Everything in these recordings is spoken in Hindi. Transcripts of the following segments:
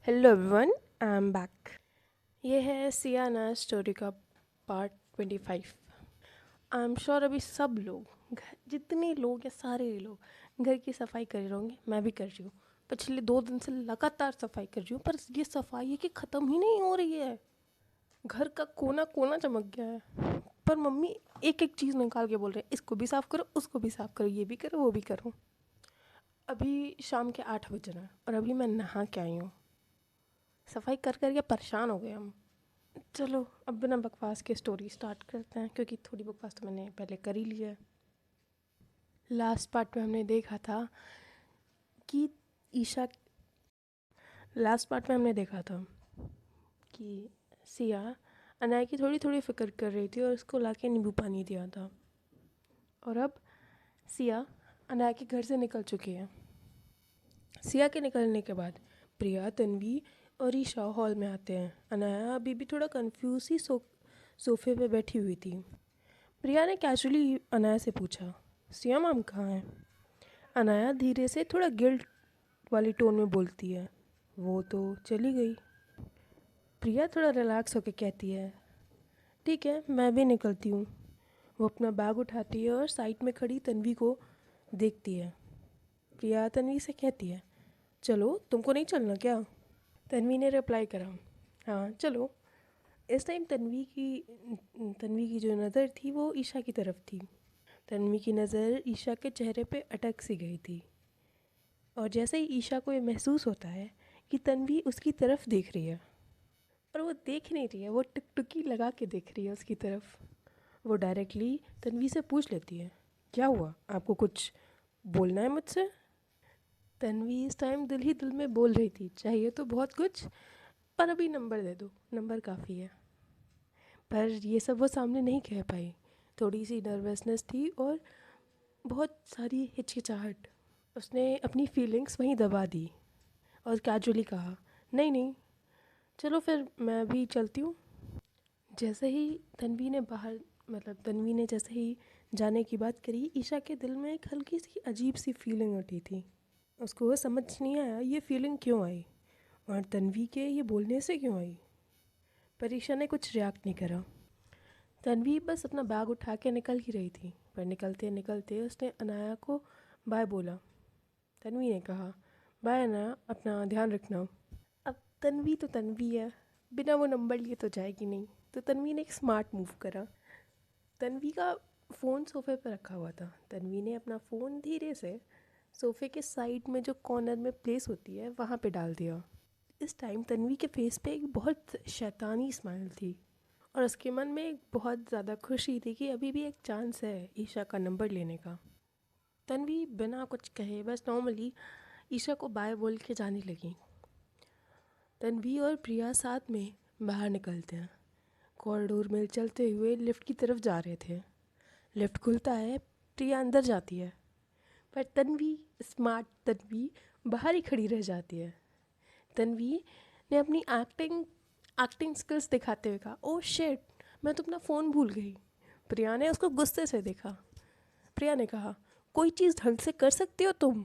Hello everyone, I am back. ये है सियाना स्टोरी का पार्ट 25। आई एम श्योर अभी सब लोग जितने लोग या सारे लोग घर की सफाई कर रहे होंगे। मैं भी कर रही हूँ। पिछले 2 दिन से लगातार सफाई कर रही हूँ, पर ये सफाई है कि ख़त्म ही नहीं हो रही है। घर का कोना कोना चमक गया है, पर मम्मी एक एक चीज़ निकाल के बोल रहे हैं, इसको भी साफ़ करो, उसको भी साफ़ करो, ये भी करो, वो भी करो। अभी शाम के 8 बज रहे हैं और अभी मैं नहा के आई हूँ। सफाई कर करके परेशान हो गए हम। चलो अब बिना बकवास के स्टोरी स्टार्ट करते हैं, क्योंकि थोड़ी बकवास तो मैंने पहले कर ही लिया है। लास्ट पार्ट में हमने देखा था कि ईशा लास्ट पार्ट में हमने देखा था कि सिया अनाया की थोड़ी थोड़ी फिक्र कर रही थी और उसको लाके नींबू पानी दिया था। और अब सिया अनाया के घर से निकल चुकी है। सिया के निकलने के बाद प्रिया, तन्वी और ईशा हॉल में आते हैं। अनाया अभी भी थोड़ा कंफ्यूज ही सोफे पे बैठी हुई थी। प्रिया ने कैजुअली अनाया से पूछा, सिया मैम कहाँ हैं? अनाया धीरे से थोड़ा गिल्ट वाली टोन में बोलती है, वो तो चली गई। प्रिया थोड़ा रिलैक्स होकर कहती है, ठीक है मैं भी निकलती हूँ। वो अपना बैग उठाती है और साइड में खड़ी तन्वी को देखती है। प्रिया तन्वी से कहती है, चलो तुमको नहीं चलना क्या? तन्वी ने रिप्लाई करा, हाँ चलो। इस टाइम तन्वी की जो नज़र थी वो ईशा की तरफ थी। तन्वी की नज़र ईशा के चेहरे पे अटक सी गई थी, और जैसे ही ईशा को ये महसूस होता है कि तन्वी उसकी तरफ देख रही है, और वो देख नहीं रही है, वो टुकटुकी लगा के देख रही है उसकी तरफ। वो डायरेक्टली तन्वी से पूछ लेती है, क्या हुआ, आपको कुछ बोलना है मुझसे? तन्वी इस टाइम दिल ही दिल में बोल रही थी, चाहिए तो बहुत कुछ, पर अभी नंबर दे दो, नंबर काफ़ी है। पर ये सब वो सामने नहीं कह पाई। थोड़ी सी नर्वसनेस थी और बहुत सारी हिचकिचाहट। उसने अपनी फीलिंग्स वहीं दबा दी और कैजुअली कहा, नहीं नहीं, चलो फिर मैं भी चलती हूँ। जैसे ही तन्वी ने जैसे ही जाने की बात करी, ईशा के दिल में एक हल्की सी अजीब सी फीलिंग उठी थी। उसको वो समझ नहीं आया ये फीलिंग क्यों आई और तन्वी के ये बोलने से क्यों आई। पर ईशा ने कुछ रिएक्ट नहीं करा। तन्वी बस अपना बैग उठा के निकल ही रही थी, पर निकलते निकलते उसने अनाया को बाय बोला। तन्वी ने कहा, बाय अनाया, अपना ध्यान रखना। अब तन्वी तो तन्वी है, बिना वो नंबर लिए तो जाएगी नहीं। तो तन्वी ने एक स्मार्ट मूव करा। तन्वी का फ़ोन सोफे पर रखा हुआ था। तन्वी ने अपना फ़ोन धीरे से सोफे के साइड में जो कॉर्नर में प्लेस होती है वहाँ पे डाल दिया। इस टाइम तन्वी के फेस पे एक बहुत शैतानी स्माइल थी, और उसके मन में एक बहुत ज़्यादा खुशी थी कि अभी भी एक चांस है ईशा का नंबर लेने का। तन्वी बिना कुछ कहे बस नॉर्मली ईशा को बाय बोल के जाने लगी। तन्वी और प्रिया साथ में बाहर निकलते हैं। कॉरिडोर में चलते हुए लिफ्ट की तरफ जा रहे थे। लिफ्ट खुलता है, प्रिया अंदर जाती है, पर स्मार्ट तन्वी बाहर ही खड़ी रह जाती है। तन्वी ने अपनी एक्टिंग स्किल्स दिखाते हुए कहा, ओह शिट, मैं तो अपना फ़ोन भूल गई। प्रिया ने उसको गुस्से से देखा। प्रिया ने कहा, कोई चीज़ ढंग से कर सकती हो तुम?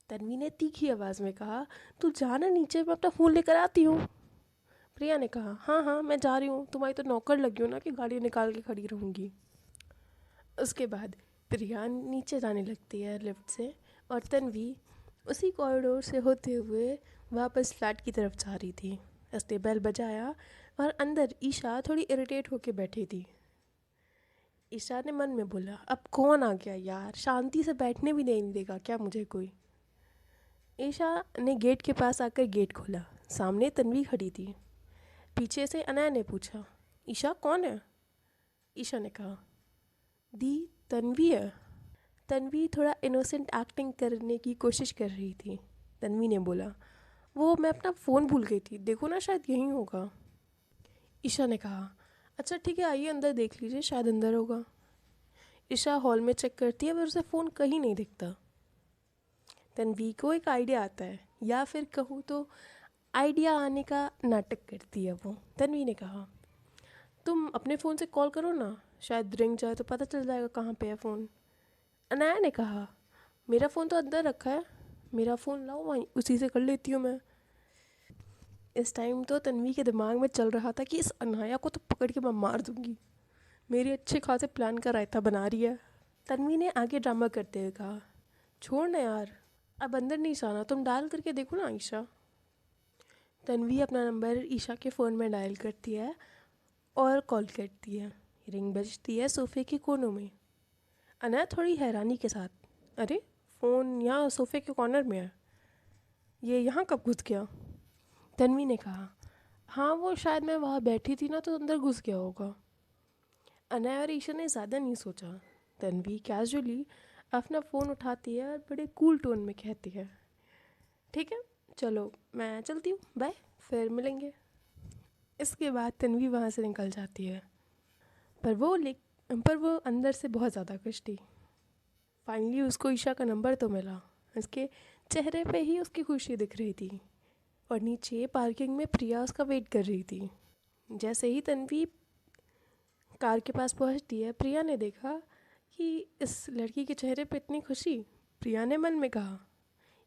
तन्वी ने तीखी आवाज़ में कहा, तू जाना नीचे, मैं अपना फ़ोन लेकर आती हूँ। प्रिया ने कहा, हाँ हाँ मैं जा रही हूँ, तुम्हारी तो नौकर लगी हो ना कि गाड़ी निकाल के खड़ी रहूँगी। उसके बाद प्रिया नीचे जाने लगती है लिफ्ट से, और तन्वी उसी कॉरिडोर से होते हुए वापस फ्लैट की तरफ जा रही थी। उसने बेल बजाया और अंदर ईशा थोड़ी इरिटेट होकर बैठी थी। ईशा ने मन में बोला, अब कौन आ गया यार, शांति से बैठने भी नहीं देगा क्या मुझे कोई? ईशा ने गेट के पास आकर गेट खोला। सामने तन्वी खड़ी थी। पीछे से अनया ने पूछा, ईशा कौन है? ईशा ने कहा, दी, तन्वी है। तन्वी थोड़ा इनोसेंट एक्टिंग करने की कोशिश कर रही थी। तन्वी ने बोला, वो मैं अपना फ़ोन भूल गई थी, देखो ना शायद यहीं होगा। ईशा ने कहा, अच्छा ठीक है, आइए अंदर देख लीजिए, शायद अंदर होगा। ईशा हॉल में चेक करती है पर उसे फ़ोन कहीं नहीं दिखता। तन्वी को एक आइडिया आता है, या फिर कहूँ तो आइडिया आने का नाटक करती है वो। तन्वी ने कहा, तुम अपने फ़ोन से कॉल करो ना, शायद रिंग जाए तो पता चल जाएगा कहाँ पे है फ़ोन। अनाया ने कहा, मेरा फ़ोन तो अंदर रखा है, मेरा फ़ोन लाओ, वहीं उसी से कर लेती हूँ मैं। इस टाइम तो तन्वी के दिमाग में चल रहा था कि इस अनाया को तो पकड़ के मैं मार दूंगी, मेरे अच्छे खासे प्लान का रायता बना रही है। तन्वी ने आगे ड्रामा करते हुए कहा, छोड़ ना यार, अब अंदर नहीं जाना, तुम डायल करके देखो ना ईशा। तन्वी अपना नंबर ईशा के फ़ोन में डायल करती है और कॉल करती है। रिंग बजती है सोफ़े के कोनों में। अनया थोड़ी हैरानी के साथ, अरे फ़ोन यहाँ सोफ़े के कॉर्नर में है, ये यहाँ कब घुस गया? तन्वी ने कहा, हाँ वो शायद मैं वहाँ बैठी थी ना तो अंदर घुस गया होगा। अनया और ईशा ने ज़्यादा नहीं सोचा। तन्वी कैजुअली अपना फ़ोन उठाती है और बड़े कूल टोन में कहती है, ठीक है चलो मैं चलती हूँ, बाय, फिर मिलेंगे। इसके बाद तन्वी वहाँ से निकल जाती है। पर वो अंदर से बहुत ज़्यादा खुश थी। फाइनली उसको ईशा का नंबर तो मिला। उसके चेहरे पे ही उसकी खुशी दिख रही थी। और नीचे पार्किंग में प्रिया उसका वेट कर रही थी। जैसे ही तन्वी कार के पास पहुंचती है, प्रिया ने देखा कि इस लड़की के चेहरे पे इतनी खुशी। प्रिया ने मन में कहा,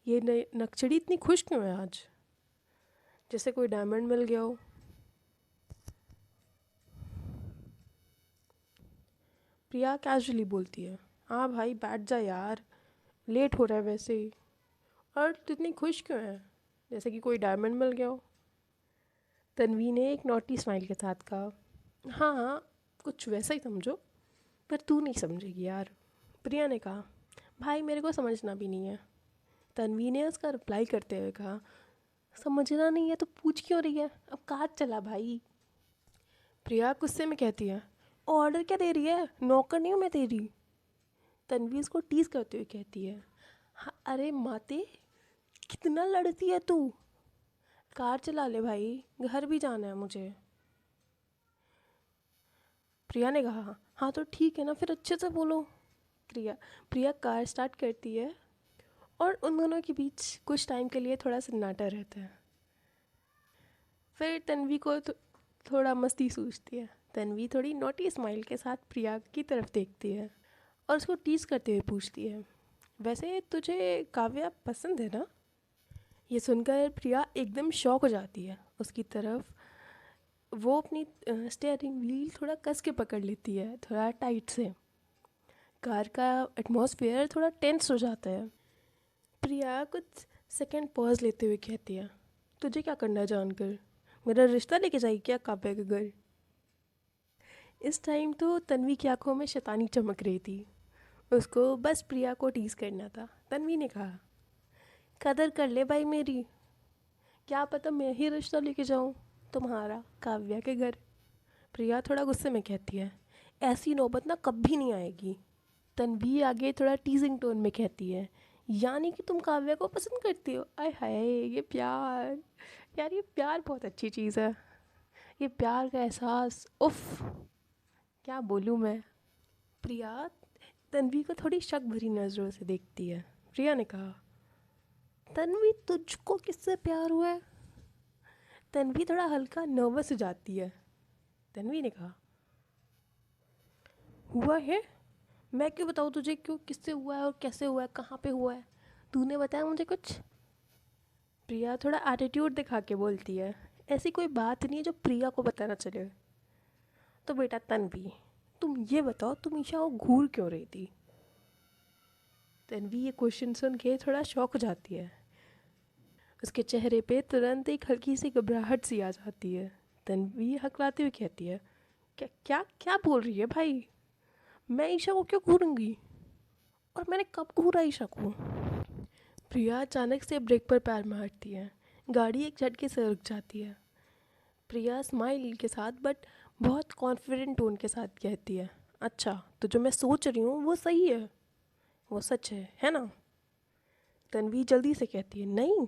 ये नक्चड़ी इतनी खुश क्यों है आज, जैसे कोई डायमंड मिल गया हो। प्रिया कैजुअली बोलती है, हाँ भाई बैठ जा यार, लेट हो रहा है वैसे ही, और तू इतनी खुश क्यों है, जैसे कि कोई डायमंड मिल गया हो। तन्वी ने एक नोटी स्माइल के साथ कहा, हाँ हाँ कुछ वैसा ही समझो, पर तू नहीं समझेगी यार। प्रिया ने कहा, भाई मेरे को समझना भी नहीं है। तन्वी ने उसका रिप्लाई करते हुए कहा, समझना नहीं है तो पूछ क्यों रही है, अब कार चला भाई। प्रिया गुस्से में कहती है, ऑर्डर क्या दे रही है, नौकर नहीं हूँ मैं तेरी। तन्वी उसको टीज करते हुए कहती है, हाँ अरे माते, कितना लड़ती है तू, कार चला ले भाई, घर भी जाना है मुझे। प्रिया ने कहा, हाँ तो ठीक है ना, फिर अच्छे से बोलो। प्रिया प्रिया कार स्टार्ट करती है और उन दोनों के बीच कुछ टाइम के लिए थोड़ा सन्नाटा रहता है। फिर तन्वी को थोड़ा मस्ती सूझती है। तन्वी थोड़ी नोटी स्माइल के साथ प्रिया की तरफ देखती है और उसको टीज करते हुए पूछती है, वैसे तुझे काव्या पसंद है ना? ये सुनकर प्रिया एकदम शॉक हो जाती है उसकी तरफ। वो अपनी स्टीयरिंग व्हील थोड़ा कस के पकड़ लेती है, थोड़ा टाइट से। कार का एटमॉस्फेयर थोड़ा टेंस हो जाता है। प्रिया कुछ सेकंड पॉज लेते हुए कहती है, तुझे क्या करना है जानकर, मेरा रिश्ता लेके जाएगी क्या काव्या के घर? इस टाइम तो तन्वी की आंखों में शैतानी चमक रही थी। उसको बस प्रिया को टीज करना था। तन्वी ने कहा, कदर कर ले भाई मेरी, क्या पता मैं ही रिश्ता लेके जाऊँ तुम्हारा काव्या के घर। प्रिया थोड़ा गुस्से में कहती है, ऐसी नौबत ना कभी नहीं आएगी। तन्वी आगे थोड़ा टीजिंग टोन में कहती है, यानी कि तुम काव्या को पसंद करती हो? आय हाय, ये प्यार, यार ये प्यार बहुत अच्छी चीज़ है। ये प्यार का एहसास, उफ, क्या बोलूँ मैं। प्रिया तन्वी को थोड़ी शक भरी नज़रों से देखती है। प्रिया ने कहा, तन्वी तुझको किससे प्यार हुआ है? तन्वी थोड़ा हल्का नर्वस हो जाती है। तन्वी ने कहा, हुआ है, मैं क्यों बताऊँ तुझे, क्यों, किससे हुआ है और कैसे हुआ है, कहाँ पे हुआ है, तूने बताया मुझे कुछ? प्रिया थोड़ा एटीट्यूड दिखा के बोलती है, ऐसी कोई बात नहीं है जो प्रिया को पता ना चले। तो बेटा तन्वी, तुम ये बताओ, तुम ईशा को घूर क्यों रही थी? तन्वी ये क्वेश्चन सुन के थोड़ा शॉक हो जाती है। उसके चेहरे पे तुरंत एक हल्की सी घबराहट सी आ जाती है। तन्वी हकलाते हुए कहती है, क्या क्या क्या बोल रही है भाई, मैं ईशा को क्यों घूरूंगी, और मैंने कब घूरा ईशा को? प्रिया अचानक से ब्रेक पर पैर मारती है। गाड़ी एक झटके से रुक जाती है। प्रिया स्माइल के साथ बट बहुत कॉन्फिडेंट टोन के साथ कहती है, अच्छा तो जो मैं सोच रही हूँ वो सही है, वो सच है ना? तन्वी जल्दी से कहती है, नहीं,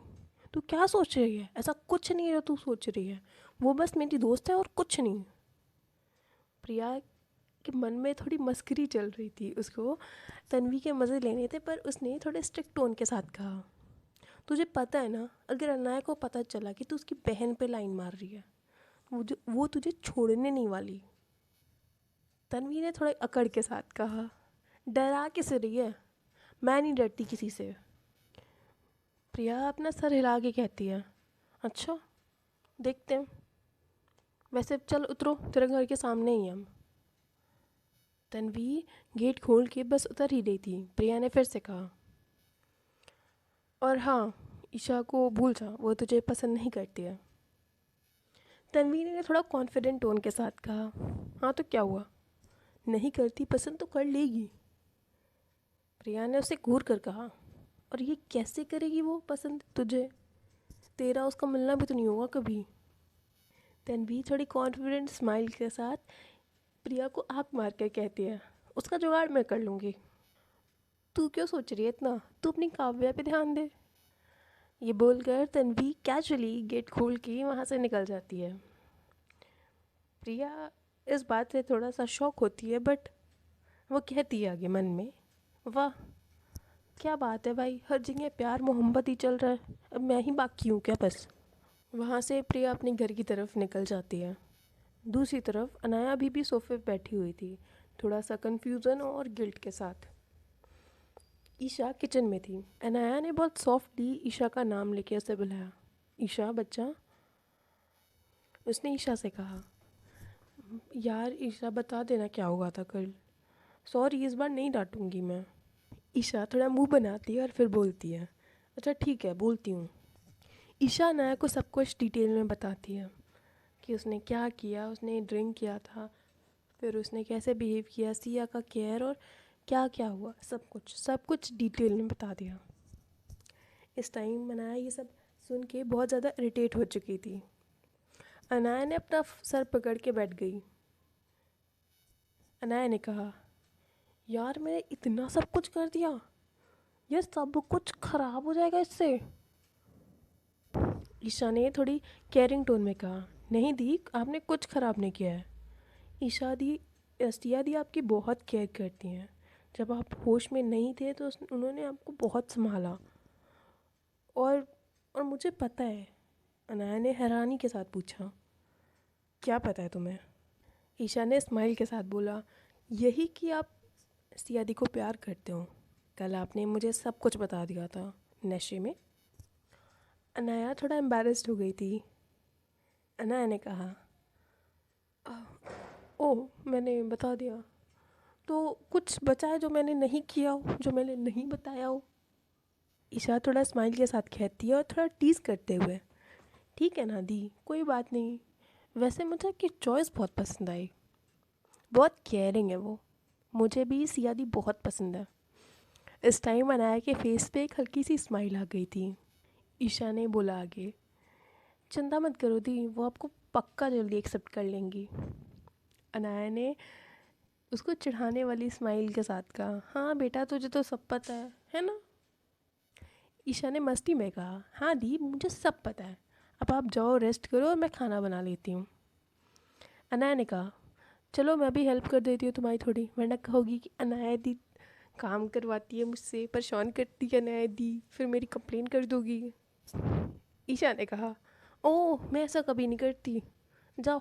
तू क्या सोच रही है, ऐसा कुछ नहीं है जो तू सोच रही है, वो बस मेरी दोस्त है और कुछ नहीं। प्रिया के मन में थोड़ी मस्करी चल रही थी, उसको तन्वी के मज़े लेने थे, पर उसने थोड़े स्ट्रिक्ट टोन के साथ कहा, तुझे पता है ना, अगर अनाया को पता चला कि तू उसकी बहन पे लाइन मार रही है, वो तुझे छोड़ने नहीं वाली। तन्वी ने थोड़ा अकड़ के साथ कहा, डरा किस रही है, मैं नहीं डरती किसी से। प्रिया अपना सर हिला के कहती है, अच्छा देखते हैं। वैसे चल उतरो, तेरे घर के सामने ही हम। तन्वी गेट खोल के बस उतर ही रही थी, प्रिया ने फिर से कहा, और हाँ, ईशा को भूल जा, वो तुझे पसंद नहीं करती है। तन्वी ने थोड़ा कॉन्फिडेंट टोन के साथ कहा, हाँ तो क्या हुआ, नहीं करती पसंद तो कर लेगी। प्रिया ने उसे घूर कर कहा, और ये कैसे करेगी वो पसंद तुझे, तेरा उसका मिलना भी तो नहीं होगा कभी। तन्वी थोड़ी कॉन्फिडेंट स्माइल के साथ प्रिया को आँख मार कर कहती है, उसका जुगाड़ मैं कर लूँगी। तू क्यों सोच रही है इतना, तू अपनी काव्या पे ध्यान दे। ये बोलकर तन्वी कैजुअली गेट खोल के वहाँ से निकल जाती है। प्रिया इस बात से थोड़ा सा शॉक होती है, बट वो कहती है आगे मन में, वाह क्या बात है भाई, हर जगह प्यार मोहब्बत ही चल रहा है, अब मैं ही बाकी हूँ क्या बस। वहाँ से प्रिया अपने घर की तरफ निकल जाती है। दूसरी तरफ अनाया अभी भी सोफे पर बैठी हुई थी, थोड़ा सा कन्फ्यूज़न और गिल्ट के साथ। ईशा किचन में थी। अनाया ने बहुत सॉफ्टली ईशा का नाम लेके उसे बुलाया, ईशा बच्चा। उसने ईशा से कहा, यार ईशा बता देना क्या हुआ था कल, सॉरी इस बार नहीं डांटूंगी मैं। ईशा थोड़ा मुंह बनाती है और फिर बोलती है, अच्छा ठीक है बोलती हूँ। ईशा अनाया को सब कुछ डिटेल में बताती है कि उसने क्या किया, उसने ड्रिंक किया था, फिर उसने कैसे बिहेव किया, सिया का केयर, और क्या क्या हुआ, सब कुछ डिटेल में बता दिया। इस टाइम अनाया ये सब सुन के बहुत ज़्यादा इरिटेट हो चुकी थी। अनाया ने अपना सर पकड़ के बैठ गई। अनाया ने कहा, यार मैंने इतना सब कुछ कर दिया, ये सब कुछ ख़राब हो जाएगा इससे। ईशा ने थोड़ी केयरिंग टोन में कहा, नहीं दी आपने कुछ ख़राब नहीं किया है। सिया दी आपकी बहुत केयर करती हैं, जब आप होश में नहीं थे तो उन्होंने आपको बहुत संभाला, और मुझे पता है। अनाया ने हैरानी के साथ पूछा, क्या पता है तुम्हें। ईशा ने स्माइल के साथ बोला, यही कि आप सिया दी को प्यार करते हो, कल आपने मुझे सब कुछ बता दिया था नशे में। अनाया थोड़ा एम्बैरेस्ड हो गई थी। अनाया ने कहा, ओह मैंने बता दिया, तो कुछ बचा है जो मैंने नहीं किया हो, जो मैंने नहीं बताया हो। ईशा थोड़ा स्माइल के साथ कहती है और थोड़ा टीज़ करते हुए, ठीक है ना दी, कोई बात नहीं, वैसे मुझे आपकी चॉइस बहुत पसंद आई, बहुत केयरिंग है वो, मुझे भी सिया दी बहुत पसंद है। इस टाइम अनाया के फेस पे एक हल्की सी स्माइल आ गई थी। ईशा ने बोला आगे, चिंता मत करो दी, वो आपको पक्का जल्दी एक्सेप्ट कर लेंगी। अनाया ने उसको चिढ़ाने वाली स्माइल के साथ कहा, हाँ बेटा तुझे तो सब पता है ना। ईशा ने मस्ती में कहा, हाँ दी मुझे सब पता है, अब आप जाओ रेस्ट करो और मैं खाना बना लेती हूँ। अनाया ने कहा, चलो मैं भी हेल्प कर देती हूँ तुम्हारी थोड़ी, वरना कहोगी कि अनाया दी काम करवाती है मुझसे, परेशान करती है अनाया दी, फिर मेरी कंप्लेन कर दोगी। ईशा ने कहा, ओह मैं ऐसा कभी नहीं करती, जाओ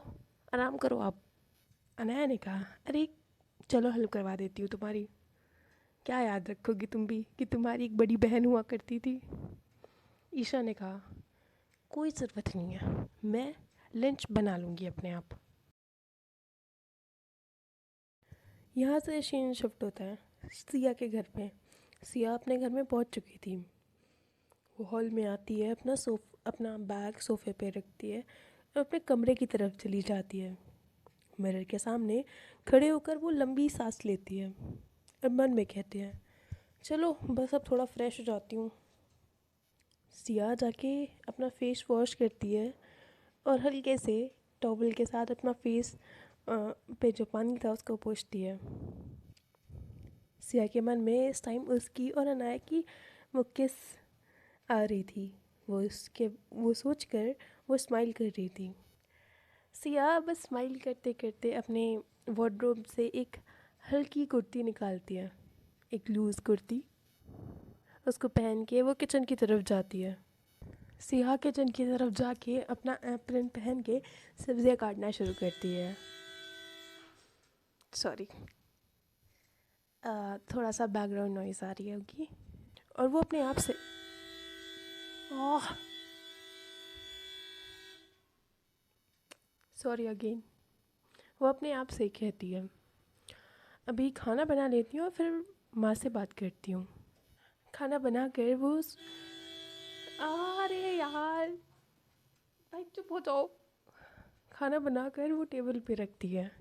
आराम करो आप। अनाया ने कहा, अरे चलो हेल्प करवा देती हूँ तुम्हारी, क्या याद रखोगी तुम भी कि तुम्हारी एक बड़ी बहन हुआ करती थी। ईशा ने कहा, कोई ज़रूरत नहीं है, मैं लंच बना लूँगी अपने आप। यहाँ से सीन शिफ्ट होता है सिया के घर पे। सिया अपने घर में पहुँच चुकी थी। वो हॉल में आती है, अपना बैग सोफ़े पे रखती है और अपने कमरे की तरफ चली जाती है। मिरर के सामने खड़े होकर वो लंबी सांस लेती है और मन में कहती है, चलो बस अब थोड़ा फ्रेश हो जाती हूँ। सिया जाके अपना फेस वॉश करती है और हल्के से टॉवल के साथ अपना फेस पे जो पानी था उसको पोंछती है। सिया के मन में इस टाइम उसकी और अनाया की वो किस आ रही थी, वो सोचकर वो स्माइल कर रही थी। सिया बस स्माइल करते करते अपने वार्डरोब से एक हल्की कुर्ती निकालती है, एक लूज़ कुर्ती। उसको पहन के वो किचन की तरफ जाती है। सिया किचन की तरफ जाके अपना एप्रन पहन के सब्जियां काटना शुरू करती है। सॉरी, थोड़ा सा बैकग्राउंड नॉइज़ आ रही होगी। और वो अपने आप से, ओह सॉरी अगेन। वो अपने आप से कहती है, अभी खाना बना लेती हूँ और फिर माँ से बात करती हूँ। खाना बना कर वो अरे यार भाई चुप हो जाओ। खाना बनाकर वो टेबल पे रखती है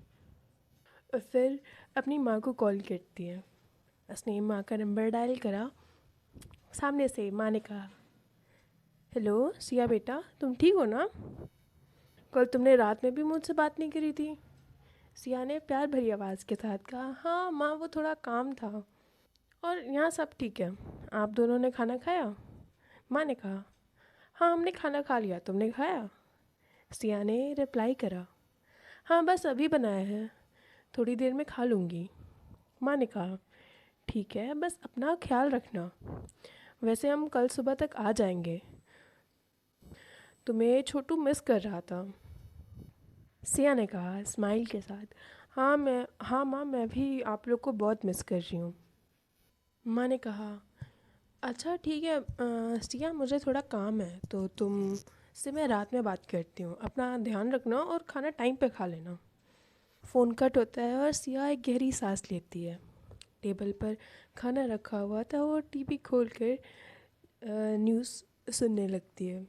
और फिर अपनी माँ को कॉल करती है। उसने माँ का नंबर डायल करा। सामने से माँ ने कहा, हेलो सिया बेटा, तुम ठीक हो ना? कल तुमने रात में भी मुझसे बात नहीं करी थी। सिया ने प्यार भरी आवाज़ के साथ कहा, हाँ माँ वो थोड़ा काम था। और यहाँ सब ठीक है। आप दोनों ने खाना खाया? माँ ने कहा, हाँ हमने खाना खा लिया, तुमने खाया? सिया ने रिप्लाई करा, हाँ बस अभी बनाया है, थोड़ी देर में खा लूँगी। माँ ने कहा, ठीक है, बस अपना ख्याल रखना। वैसे हम कल सुबह तक आ जाएंगे। तुम्हें छोटू मिस कर रहा था। सिया ने कहा स्माइल के साथ, हाँ माँ मैं भी आप लोग को बहुत मिस कर रही हूँ। माँ ने कहा, अच्छा ठीक है सिया मुझे थोड़ा काम है तो तुम से मैं रात में बात करती हूँ। अपना ध्यान रखना और खाना टाइम पे खा लेना। फ़ोन कट होता है और सिया एक गहरी सांस लेती है। टेबल पर खाना रखा हुआ था और टीवी खोलकर न्यूज़ सुनने लगती है।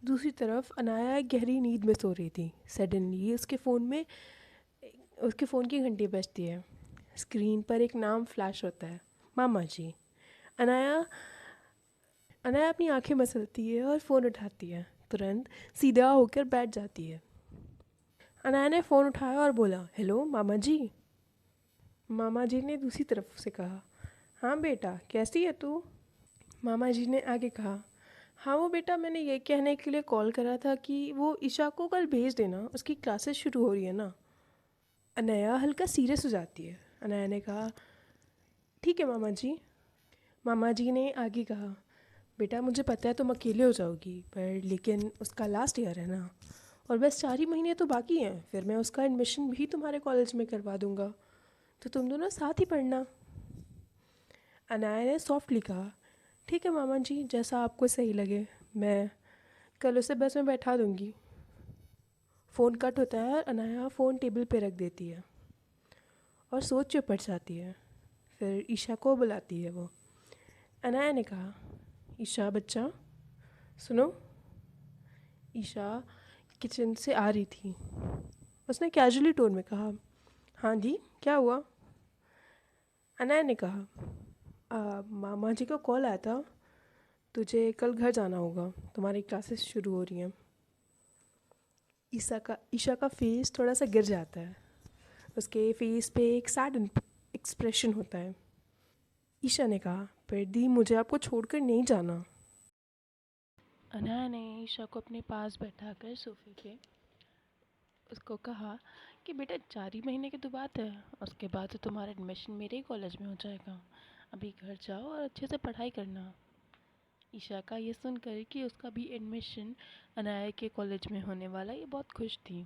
दूसरी तरफ अनाया एक गहरी नींद में सो रही थी। सडनली उसके फ़ोन की घंटी बजती है। स्क्रीन पर एक नाम फ्लैश होता है, मामा जी। अनाया अनाया अपनी आंखें मसलती है और फ़ोन उठाती है। तुरंत सीधा होकर बैठ जाती है। अनाया ने फ़ोन उठाया और बोला, हेलो मामा जी। मामा जी ने दूसरी तरफ से कहा, हाँ बेटा कैसी है तू? मामा जी ने आगे कहा, हाँ वो बेटा मैंने ये कहने के लिए कॉल करा था कि वो ईशा को कल भेज देना, उसकी क्लासेस शुरू हो रही है ना। अनया हल्का सीरियस हो जाती है। अनया ने कहा, ठीक है मामा जी। मामा जी ने आगे कहा, बेटा मुझे पता है तुम अकेले हो जाओगी, पर लेकिन उसका लास्ट ईयर है ना, और बस 4 ही महीने तो बाकी हैं, फिर मैं उसका एडमिशन भी तुम्हारे कॉलेज में करवा दूँगा, तो तुम दोनों साथ ही पढ़ना। अनाया ने सॉफ्टली कहा, ठीक है मामा जी, जैसा आपको सही लगे, मैं कल उसे बस में बैठा दूँगी। फ़ोन कट होता है और अनाया फ़ोन टेबल पे रख देती है और सोच में पड़ जाती है। फिर ईशा को बुलाती है वो। अनाया ने कहा, ईशा बच्चा सुनो। ईशा किचन से आ रही थी। उसने कैजुअली टोन में कहा, हाँ जी क्या हुआ? अनाया ने कहा, मामा जी का कॉल आया था, तुझे कल घर जाना होगा, तुम्हारी क्लासेस शुरू हो रही हैं। ईशा का फेस थोड़ा सा गिर जाता है। उसके फेस पे एक सैड एक्सप्रेशन होता है। ईशा ने कहा, पर दी मुझे आपको छोड़कर नहीं जाना। अनाया ने ईशा को अपने पास बैठाकर सोफे पे उसको कहा कि बेटा 4 ही महीने की तो बात है, उसके बाद तो तुम्हारा एडमिशन मेरे ही कॉलेज में हो जाएगा। अभी घर जाओ और अच्छे से पढ़ाई करना। ईशा का ये सुनकर कि उसका भी एडमिशन अनाया के कॉलेज में होने वाला, ये बहुत खुश थी।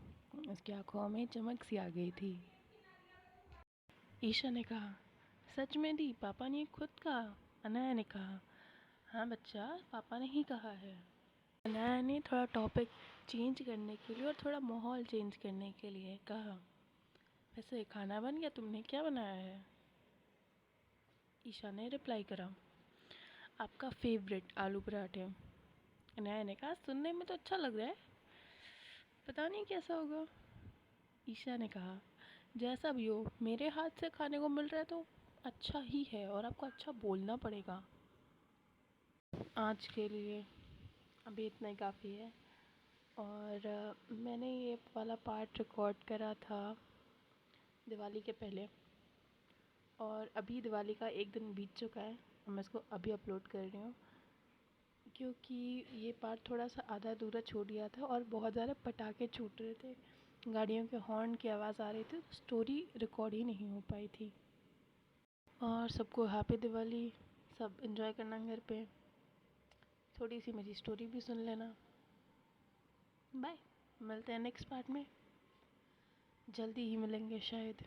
उसकी आंखों में चमक सी आ गई थी। ईशा ने कहा, सच में दी पापा ने खुद कहा? अनाया ने कहा, हाँ बच्चा पापा ने ही कहा है। अनाया ने थोड़ा टॉपिक चेंज करने के लिए और थोड़ा माहौल चेंज करने के लिए कहा, वैसे खाना बन गया, तुमने क्या बनाया है? ईशा ने रिप्लाई करा, आपका फेवरेट आलू पराठे। अनाया ने कहा, सुनने में तो अच्छा लग रहा है, पता नहीं कैसा होगा। ईशा ने कहा, जैसा भी हो मेरे हाथ से खाने को मिल रहा है तो अच्छा ही है, और आपको अच्छा बोलना पड़ेगा। आज के लिए अभी इतना ही काफ़ी है। और मैंने ये वाला पार्ट रिकॉर्ड करा था दिवाली के पहले, और अभी दिवाली का एक दिन बीत चुका है और मैं इसको अभी अपलोड कर रही हूँ, क्योंकि ये पार्ट थोड़ा सा आधा अधूरा छूट गया था और बहुत ज़्यादा पटाखे छूट रहे थे, गाड़ियों के हॉर्न की आवाज़ आ रही थी, स्टोरी रिकॉर्ड ही नहीं हो पाई थी। और सबको हैप्पी दिवाली, सब एंजॉय करना घर पे। थोड़ी सी मेरी स्टोरी भी सुन लेना। बाय, मिलते हैं नेक्स्ट पार्ट में, जल्दी ही मिलेंगे शायद।